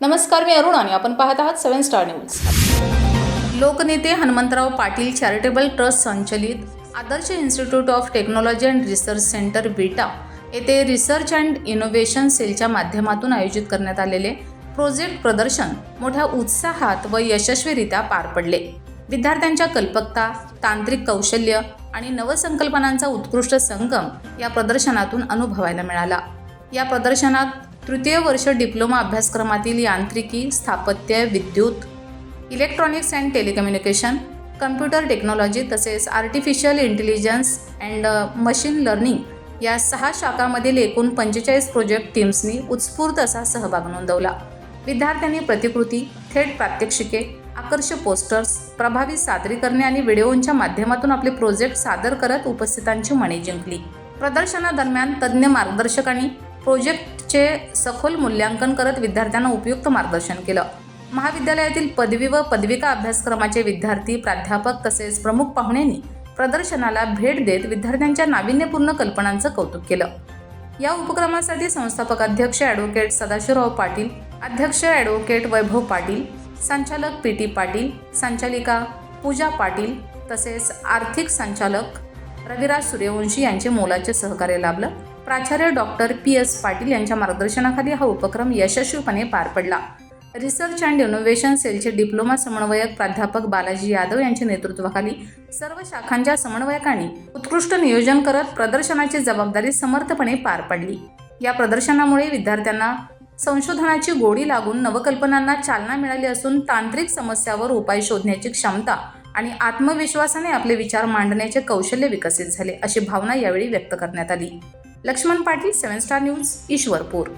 नमस्कार, मी अरुण आणि आपण पाहत आहात 7 स्टार न्यूज. लोकनेते हनुमंतराव पाटील चॅरिटेबल ट्रस्ट संचलित Adarsh institute of technology and research centre Vita येथे रिसर्च अँड इनोव्हेशन सेलच्या माध्यमातून आयोजित करण्यात आलेले प्रोजेक्ट प्रदर्शन मोठ्या उत्साहात व यशस्वीरित्या पार पडले. विद्यार्थ्यांच्या कल्पकता, तांत्रिक कौशल्य आणि नवसंकल्पनांचा उत्कृष्ट संगम या प्रदर्शनातून अनुभवायला मिळाला. या प्रदर्शनात तृतीय वर्ष डिप्लोमा अभ्यासक्रमातील यांत्रिकी, स्थापत्य, विद्युत, electronics and telecommunication, computer technology तसेच artificial intelligence and machine learning या 6 शाखांमधील एकूण 45 प्रोजेक्ट टीम्सनी उत्स्फूर्त असा सहभाग नोंदवला. विद्यार्थ्यांनी प्रतिकृती, थेट प्रात्यक्षिके, आकर्षक पोस्टर्स, प्रभावी सादरीकरणे आणि व्हिडिओंच्या माध्यमातून आपले प्रोजेक्ट सादर करत उपस्थितांची मने जिंकली. प्रदर्शनादरम्यान तज्ज्ञ मार्गदर्शकांनी प्रोजेक्टचे सखोल मूल्यांकन करत विद्यार्थ्यांना उपयुक्त मार्गदर्शन केलं. महाविद्यालयातील पदवी व पदविका अभ्यासक्रमाचे विद्यार्थी, प्राध्यापक तसेच प्रमुख पाहुण्यांनी प्रदर्शनाला भेट देत विद्यार्थ्यांच्या नाविन्यपूर्ण कल्पनांचं कौतुक केलं. या उपक्रमासाठी संस्थापक अध्यक्ष ॲडव्होकेट सदाशिवराव पाटील, अध्यक्ष ॲडव्होकेट वैभव पाटील, संचालक पी.टी. पाटील, संचालिका पूजा पाटील तसेच आर्थिक संचालक रविराज सूर्यवंशी यांचे मोलाचे सहकार्य लाभलं. प्राचार्य डॉक्टर पी.एस. पाटील यांच्या मार्गदर्शनाखाली हा उपक्रम यशस्वीपणे पार पडला. रिसर्च अँड इनोव्हेशन सेलचे डिप्लोमा समन्वयक प्राध्यापक बालाजी यादव यांच्या नेतृत्वाखाली सर्व शाखांच्या समन्वयकांनी उत्कृष्ट नियोजन करत प्रदर्शनाची जबाबदारी समर्थपणे पार पाडली. या प्रदर्शनामुळे विद्यार्थ्यांना संशोधनाची गोडी लागून नवकल्पनांना चालना मिळाली असून तांत्रिक समस्यावर उपाय शोधण्याची क्षमता आणि आत्मविश्वासाने आपले विचार मांडण्याचे कौशल्य विकसित झाले, अशी भावना यावेळी व्यक्त करण्यात आली. Laxman Patil, 7 star news, Ishwarpur.